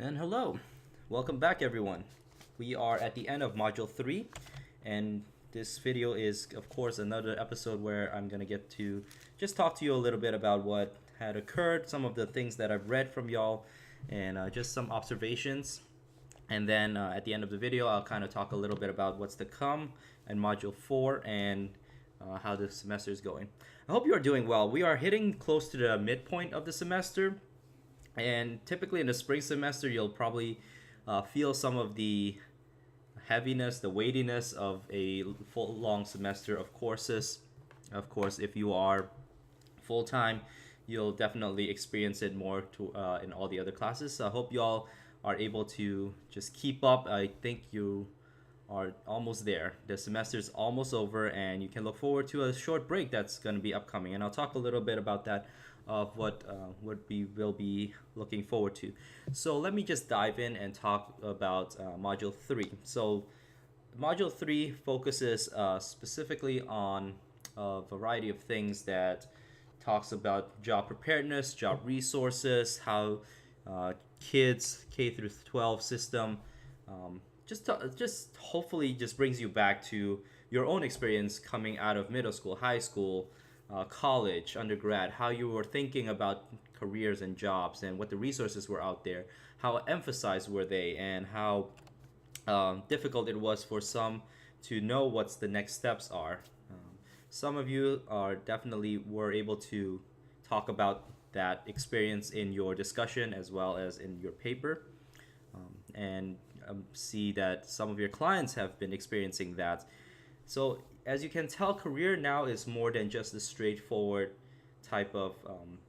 And hello, welcome back everyone. We are at the end of Module 3, and this video is of course another episode where I'm going to get to just talk to you a little bit about what had occurred, some of the things that I've read from y'all, and just some observations. And then at the end of the video, I'll kind of talk a little bit about what's to come in Module 4 and how the semester is going. I hope you are doing well. We are hitting close to the midpoint of the semester. And typically in the spring semester, you'll probably feel some of the heaviness, the weightiness of a full long semester of courses. Of course, if you are full time, you'll definitely experience it more in all the other classes. So I hope you all are able to just keep up. I think you are almost there. The semester is almost over, and you can look forward to a short break that's going to be upcoming. And I'll talk a little bit about that of what we will be looking forward to. So let me just dive in and talk about Module 3. So Module 3 focuses specifically on a variety of things that talks about job preparedness, job resources, how kids K through 12 system just hopefully just brings you back to your own experience coming out of middle school, high school, college, undergrad, how you were thinking about careers and jobs and what the resources were out there, how emphasized were they, and how difficult it was for some to know what's the next steps are. Some of you are definitely were able to talk about that experience in your discussion as well as in your paper, and see that some of your clients have been experiencing that. So as you can tell, career now is more than just a straightforward type of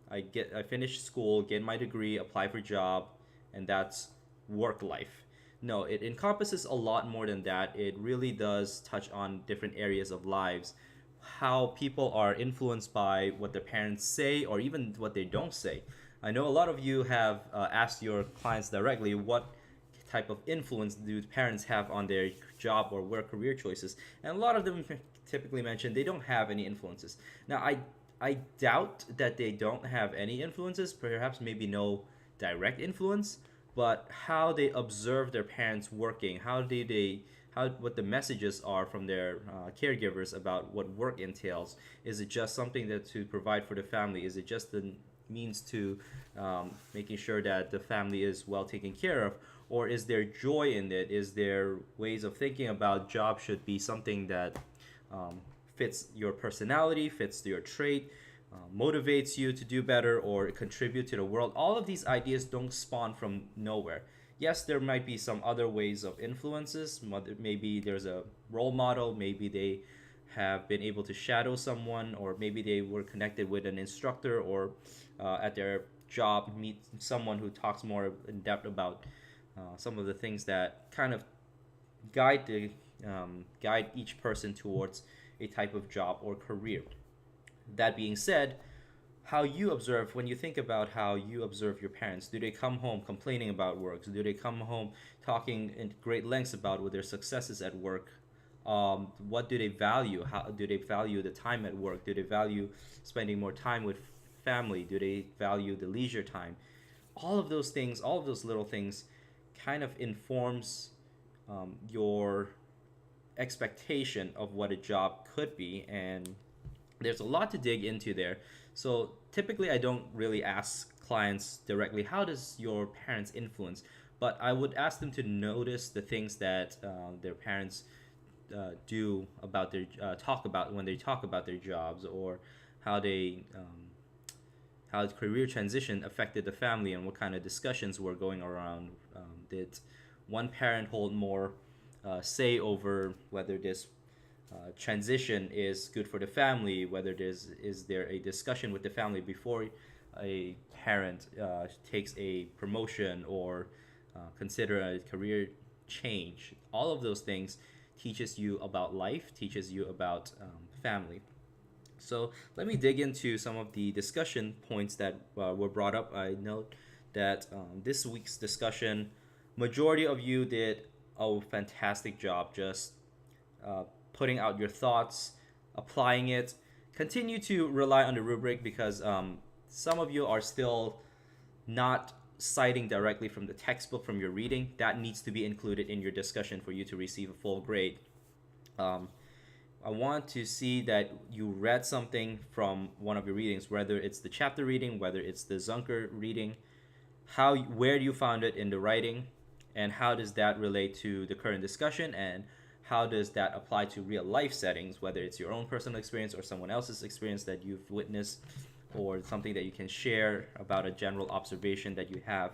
I finish school, get my degree, apply for job, and that's work life. No, it encompasses a lot more than that. It really does touch on different areas of lives, how people are influenced by what their parents say or even what they don't say. I know a lot of you have asked your clients directly what type of influence do parents have on their job or work career choices, and a lot of them typically mention they don't have any influences. Now I doubt that they don't have any influences, perhaps maybe no direct influence, but how they observe their parents working, how what the messages are from their caregivers about what work entails. Is it just something that to provide for the family? Is it just the means to making sure that the family is well taken care of? Or is there joy in it? Is there ways of thinking about job should be something that fits your personality, fits your trait, motivates you to do better or contribute to the world? All of these ideas don't spawn from nowhere. Yes, there might be some other ways of influences. Maybe there's a role model. Maybe they have been able to shadow someone, or maybe they were connected with an instructor, or at their job meet someone who talks more in depth about some of the things that kind of guide each person towards a type of job or career. That being said, how you observe, when you think about how you observe your parents, do they come home complaining about work? Do they come home talking in great lengths about what their successes at work? What do they value? How do they value the time at work? Do they value spending more time with family? Do they value the leisure time? All of those things, all of those little things kind of informs your expectation of what a job could be, and there's a lot to dig into there. So typically I don't really ask clients directly how does your parents influence, but I would ask them to notice the things that their parents do about their talk about when they talk about their jobs, or how they how the career transition affected the family and what kind of discussions were going around. Did one parent hold more say over whether this transition is good for the family, whether is there a discussion with the family before a parent takes a promotion or consider a career change? All of those things teaches you about life, teaches you about family. So let me dig into some of the discussion points that were brought up. I note that this week's discussion, majority of you did a fantastic job just putting out your thoughts, applying it. Continue to rely on the rubric because some of you are still not citing directly from the textbook from your reading, that needs to be included in your discussion for you to receive a full grade. Um, I want to see that you read something from one of your readings, whether it's the chapter reading, whether it's the Zunker reading, where you found it in the writing, and how does that relate to the current discussion, and how does that apply to real life settings, whether it's your own personal experience or someone else's experience that you've witnessed, or something that you can share about a general observation that you have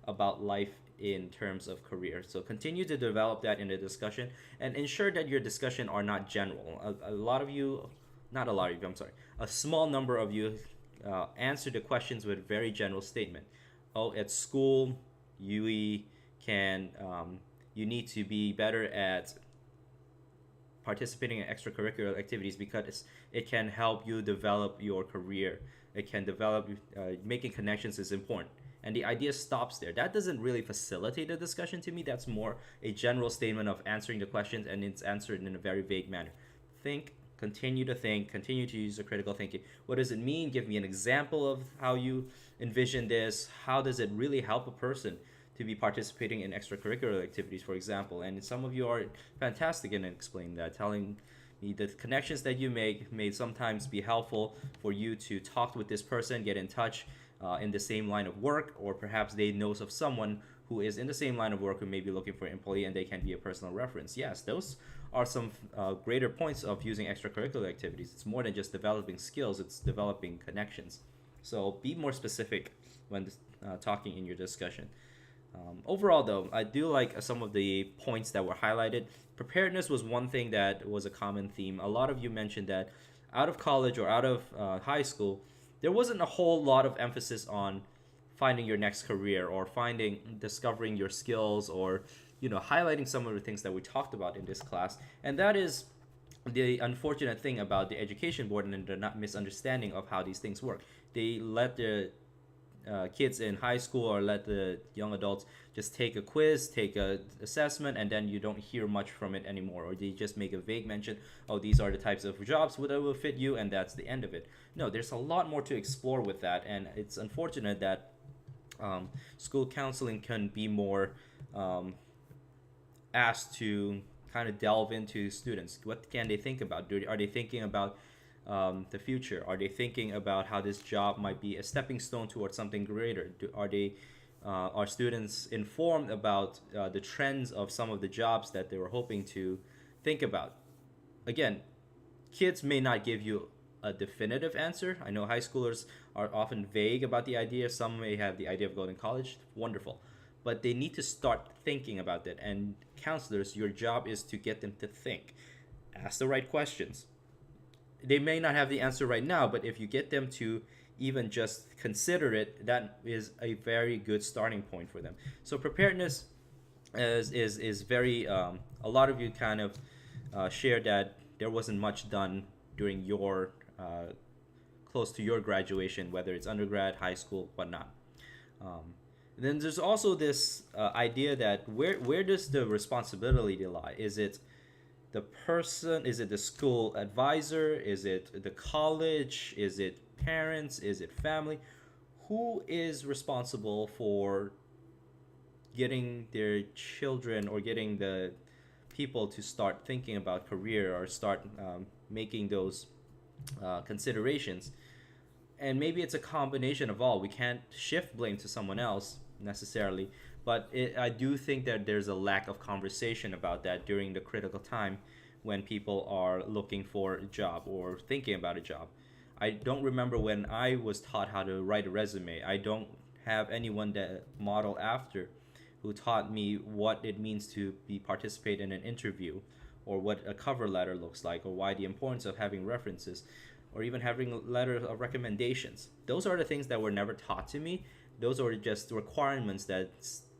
about life in terms of career. So continue to develop that in the discussion and ensure that your discussion are not general. A lot of you, not a lot of you, I'm sorry, a small number of you answer the questions with very general statement. Oh, at school, you can, you need to be better at participating in extracurricular activities because it can help you develop your career. It can develop, making connections is important. And the idea stops there. That doesn't really facilitate the discussion to me. That's more a general statement of answering the questions, and it's answered in a very vague manner. Think, continue to use the critical thinking. What does it mean? Give me an example of how you envision this. How does it really help a person to be participating in extracurricular activities, for example? And some of you are fantastic in explaining that, telling me the connections that you make may sometimes be helpful for you to talk with this person, get in touch in the same line of work, or perhaps they knows of someone who is in the same line of work who may be looking for an employee and they can be a personal reference. Yes, those are some greater points of using extracurricular activities. It's more than just developing skills, it's developing connections. So be more specific when talking in your discussion. Overall, though, I do like some of the points that were highlighted. Preparedness was one thing that was a common theme. A lot of you mentioned that out of college or out of high school, there wasn't a whole lot of emphasis on finding your next career or discovering your skills, or highlighting some of the things that we talked about in this class. And that is the unfortunate thing about the education board and the misunderstanding of how these things work. They let the kids in high school or let the young adults just take a quiz, take a assessment, and then you don't hear much from it anymore, or they just make a vague mention, oh, these are the types of jobs that will fit you, and that's the end of it. No, there's a lot more to explore with that, and it's unfortunate that school counseling can be more asked to kind of delve into students. What can they think about? Are they thinking about the future? Are they thinking about how this job might be a stepping stone towards something greater? Are students informed about the trends of some of the jobs that they were hoping to think about? Again, kids may not give you a definitive answer. I know high schoolers are often vague about the idea. Some may have the idea of going to college. Wonderful. But they need to start thinking about that. And counselors, your job is to get them to think. Ask the right questions. They may not have the answer right now, but if you get them to even just consider it, that is a very good starting point for them. So preparedness is very, a lot of you kind of shared that there wasn't much done during your, close to your graduation, whether it's undergrad, high school, whatnot. Then there's also this idea that where does the responsibility lie? Is it the person? Is it the school advisor? Is it the college? Is it parents? Is it family? Who is responsible for getting their children or getting the people to start thinking about career or start making those considerations? And maybe it's a combination of all. We can't shift blame to someone else necessarily, but I do think that there's a lack of conversation about that during the critical time when people are looking for a job or thinking about a job. I don't remember when I was taught how to write a resume. I don't have anyone to model after who taught me what it means to participate in an interview, or what a cover letter looks like, or why the importance of having references, or even having letters of recommendations. Those are the things that were never taught to me. Those are just requirements that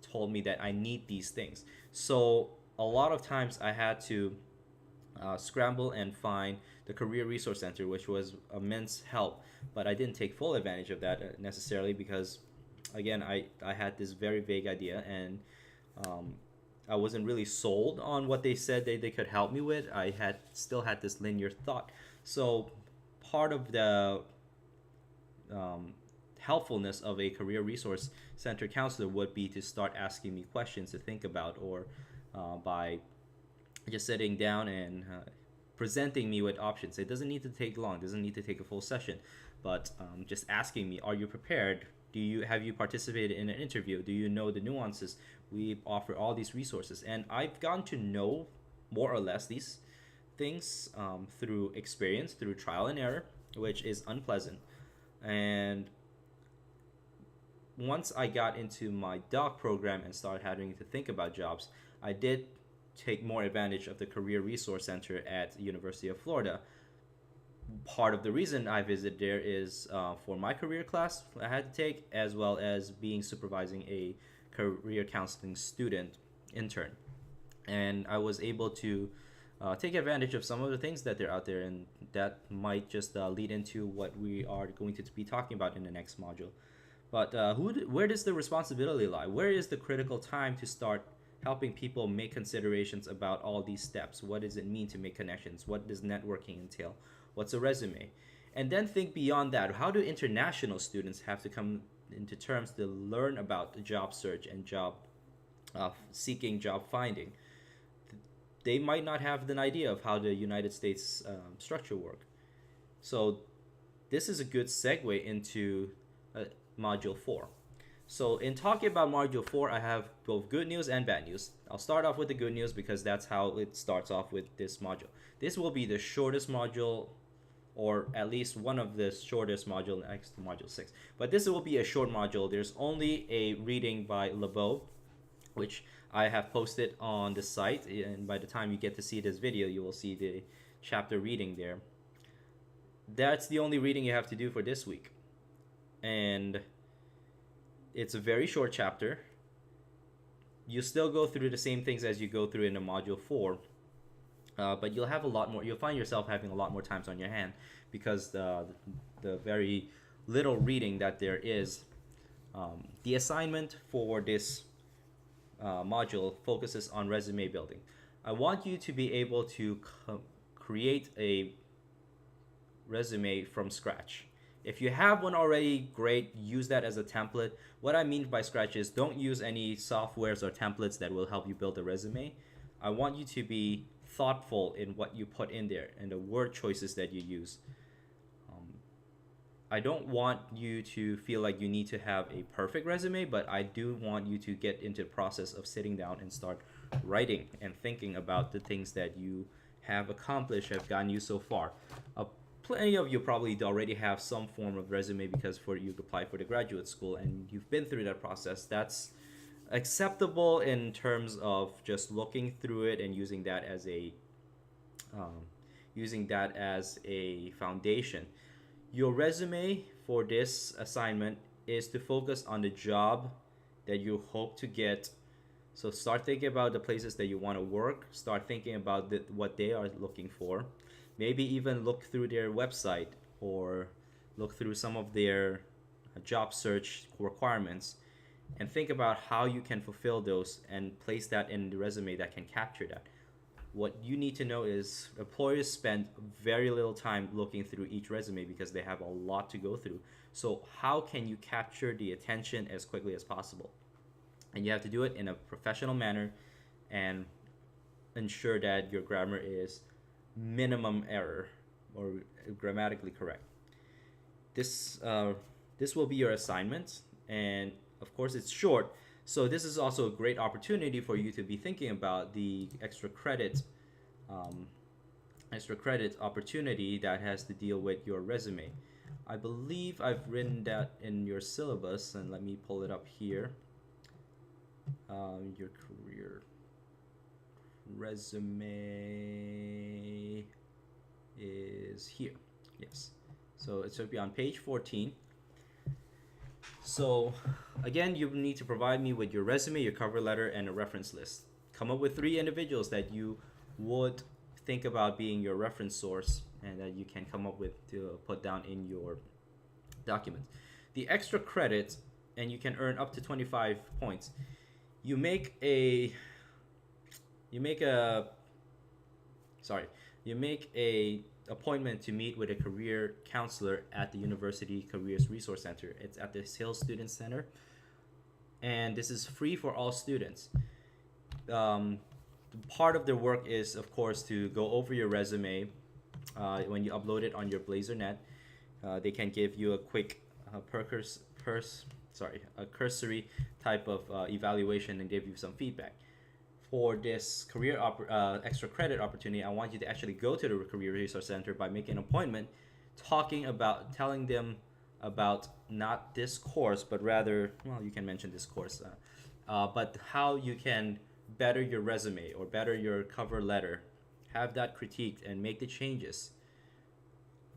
told me that I need these things. So a lot of times I had to scramble and find the Career Resource Center, which was immense help. But I didn't take full advantage of that necessarily because, again, I had this very vague idea, and I wasn't really sold on what they said they could help me with. I still had this linear thought. So part of the helpfulness of a career resource center counselor would be to start asking me questions to think about, or by just sitting down and presenting me with options. It doesn't need to take long, doesn't need to take a full session, but just asking me, are you prepared? Have you participated in an interview? Do you know the nuances? We offer all these resources, and I've gotten to know more or less these things through experience, through trial and error, which is unpleasant. And once I got into my doc program and started having to think about jobs, I did take more advantage of the Career Resource Center at the University of Florida. Part of the reason I visited there is for my career class I had to take, as well as being supervising a career counseling student intern. And I was able to take advantage of some of the things that are out there, and that might just lead into what we are going to be talking about in the next module. But where does the responsibility lie? Where is the critical time to start helping people make considerations about all these steps? What does it mean to make connections? What does networking entail? What's a resume? And then think beyond that. How do international students have to come into terms to learn about job search and job seeking, job finding? They might not have an idea of how the United States structure work. So this is a good segue into Module 4. So in talking about Module 4, I have both good news and bad news. I'll start off with the good news because that's how it starts off with this module. This will be the shortest module, or at least one of the shortest module next to Module 6. But this will be a short module. There's only a reading by LeBeau, which I have posted on the site, and by the time you get to see this video, you will see the chapter reading there. That's the only reading you have to do for this week. And it's a very short chapter. You still go through the same things as you go through in the Module 4, but you'll have a lot more. You'll find yourself having a lot more times on your hand because the very little reading that there is. The assignment for this module focuses on resume building. I want you to be able to create a resume from scratch. If you have one already, great, use that as a template. What I mean by scratch is don't use any softwares or templates that will help you build a resume. I want you to be thoughtful in what you put in there and the word choices that you use. I don't want you to feel like you need to have a perfect resume, but I do want you to get into the process of sitting down and start writing and thinking about the things that you have accomplished, have gotten you so far. Plenty of you probably already have some form of resume because you applied for the graduate school and you've been through that process. That's acceptable in terms of just looking through it and using that as a foundation. Your resume for this assignment is to focus on the job that you hope to get. So start thinking about the places that you want to work. Start thinking about what they are looking for. Maybe even look through their website or look through some of their job search requirements and think about how you can fulfill those and place that in the resume that can capture that. What you need to know is employers spend very little time looking through each resume because they have a lot to go through. So how can you capture the attention as quickly as possible? And you have to do it in a professional manner and ensure that your grammar is minimum error or grammatically correct. This will be your assignment, and of course it's short. So this is also a great opportunity for you to be thinking about the extra credit opportunity that has to deal with your resume. I believe I've written that in your syllabus, and let me pull it up here. Your career resume is here. Yes. So it should be on page 14. So again, you need to provide me with your resume, your cover letter, and a reference list. Come up with 3 individuals that you would think about being your reference source and that you can come up with to put down in your document. The extra credit, and you can earn up to 25 points. You make a appointment to meet with a career counselor at the University Careers Resource Center. It's at the Hill Student Center, and this is free for all students. Um, Part of their work is, of course, to go over your resume when you upload it on your BlazerNet. They can give you a quick a cursory type of evaluation and give you some feedback. For this extra credit opportunity, I want you to actually go to the Career Resource Center by making an appointment, telling them about not this course, but rather, well, you can mention this course, but how you can better your resume or better your cover letter, have that critiqued and make the changes.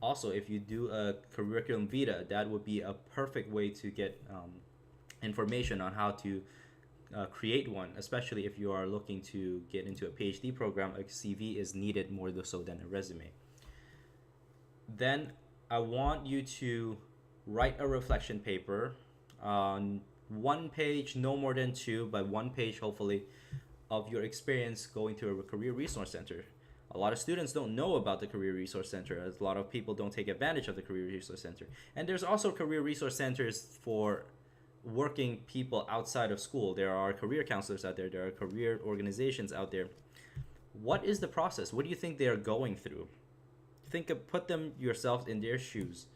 Also, if you do a curriculum vitae, that would be a perfect way to get information on how to create one, especially if you are looking to get into a PhD program. A CV is needed more so than a resume. Then I want you to write a reflection paper on one page, no more than two, but one page hopefully, of your experience going to a career resource center. A lot of students don't know about the Career Resource Center, as a lot of people don't take advantage of the Career Resource Center. And there's also career resource centers for working people outside of school. There are career counselors out there are career organizations out there. What is the process? What do you think they are going through? Put them yourself in their shoes.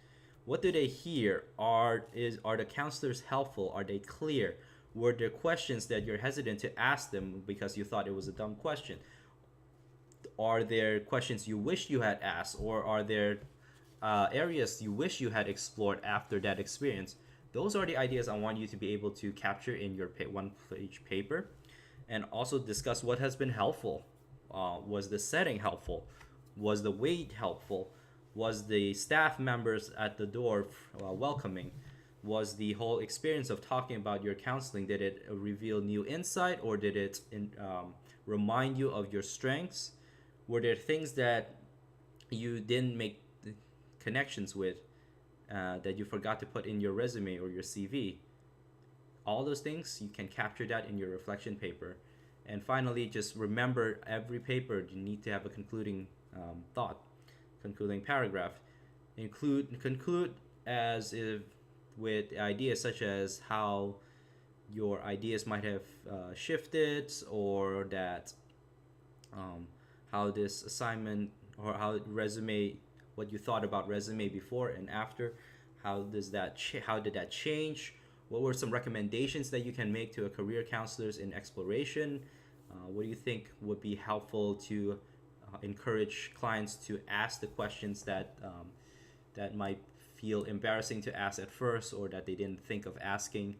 What do they hear? Are the counselors helpful? Are they clear? Were there questions that you're hesitant to ask them because you thought it was a dumb question? Are there questions you wish you had asked, or are there areas you wish you had explored after that experience? Those are the ideas I want you to be able to capture in your one-page paper, and also discuss what has been helpful. Was the setting helpful? Was the wait helpful? Was the staff members at the door welcoming? Was the whole experience of talking about your counseling, did it reveal new insight, or did it remind you of your strengths? Were there things that you didn't make connections with that you forgot to put in your resume or your CV? All those things, you can capture that in your reflection paper. And finally, just remember, every paper you need to have a concluding thought, concluding paragraph. Conclude as if with ideas such as how your ideas might have shifted, or that how this assignment, or how resume, what you thought about resume before and after, how did that change? What were some recommendations that you can make to a career counselors in exploration? What do you think would be helpful to encourage clients to ask the questions that might feel embarrassing to ask at first, or that they didn't think of asking?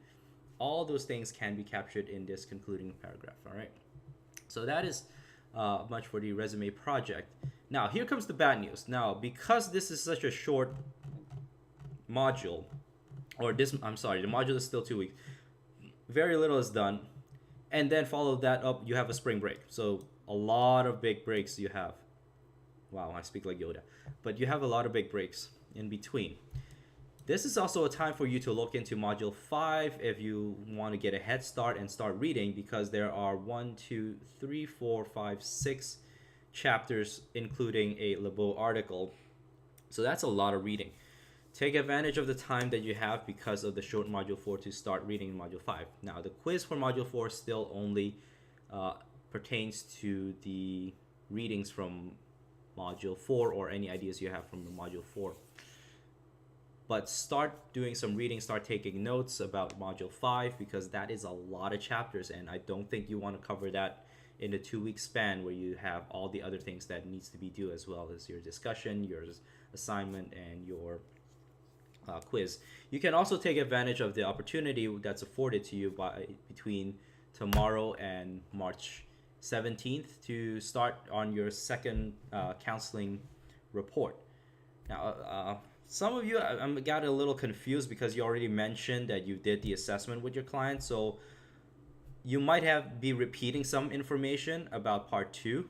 All those things can be captured in this concluding paragraph. All right. So that is much for the resume project. Now, here comes the bad news. Now, because this is such a short module, the module is still 2 weeks. Very little is done. And then follow that up, you have a spring break. So a lot of big breaks you have. Wow, I speak like Yoda. But you have a lot of big breaks in between. This is also a time for you to look into Module 5 if you want to get a head start and start reading, because there are 6 chapters, including a LeBeau article. So that's a lot of reading. Take advantage of the time that you have because of the short Module 4 to start reading Module 5. Now, the quiz for Module 4 still only pertains to the readings from Module 4 or any ideas you have from the Module 4. But start doing some reading, start taking notes about Module 5, because that is a lot of chapters, and I don't think you want to cover that in a 2-week span where you have all the other things that needs to be due, as well as your discussion, your assignment, and your quiz. You can also take advantage of the opportunity that's afforded to you between tomorrow and March 17th to start on your second counseling report. Now, some of you got a little confused because you already mentioned that you did the assessment with your client, so you might be repeating some information about part 2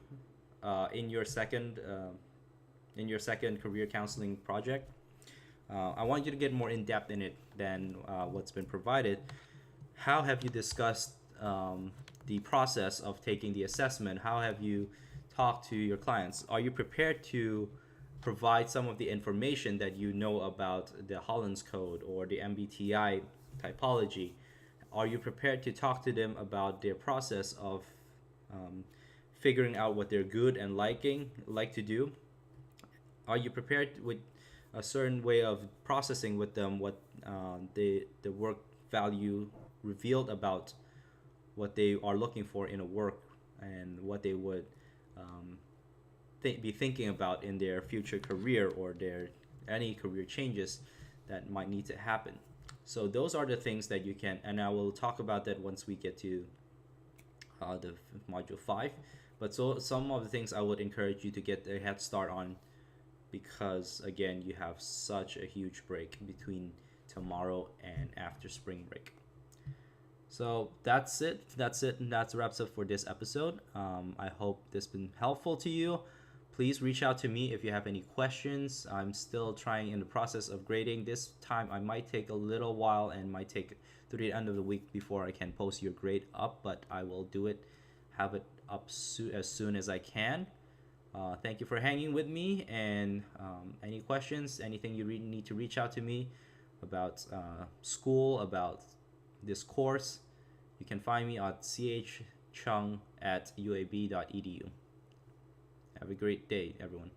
in your second career counseling project. I want you to get more in depth in it than what's been provided. How have you discussed the process of taking the assessment? How have you talked to your clients? Are you prepared to provide some of the information that you know about the Holland's code or the MBTI typology? Are you prepared to talk to them about their process of um, figuring out what they're good and like to do? Are you prepared with a certain way of processing with them what the work value revealed about what they are looking for in a work and what they would um, be thinking about in their future career or their any career changes that might need to happen? So those are the things that you can, and I will talk about that once we get to the module 5. But so some of the things I would encourage you to get a head start on, because again, you have such a huge break between tomorrow and after spring break. So that's it. And that wraps up for this episode. I hope this has been helpful to you. Please reach out to me if you have any questions. I'm still trying in the process of grading. This time I might take a little while and might take to the end of the week before I can post your grade up, but I will do it, have it up as soon as I can. Thank you for hanging with me, and any questions, anything you need to reach out to me about school, about this course, you can find me at chchung@uab.edu. Have a great day, everyone.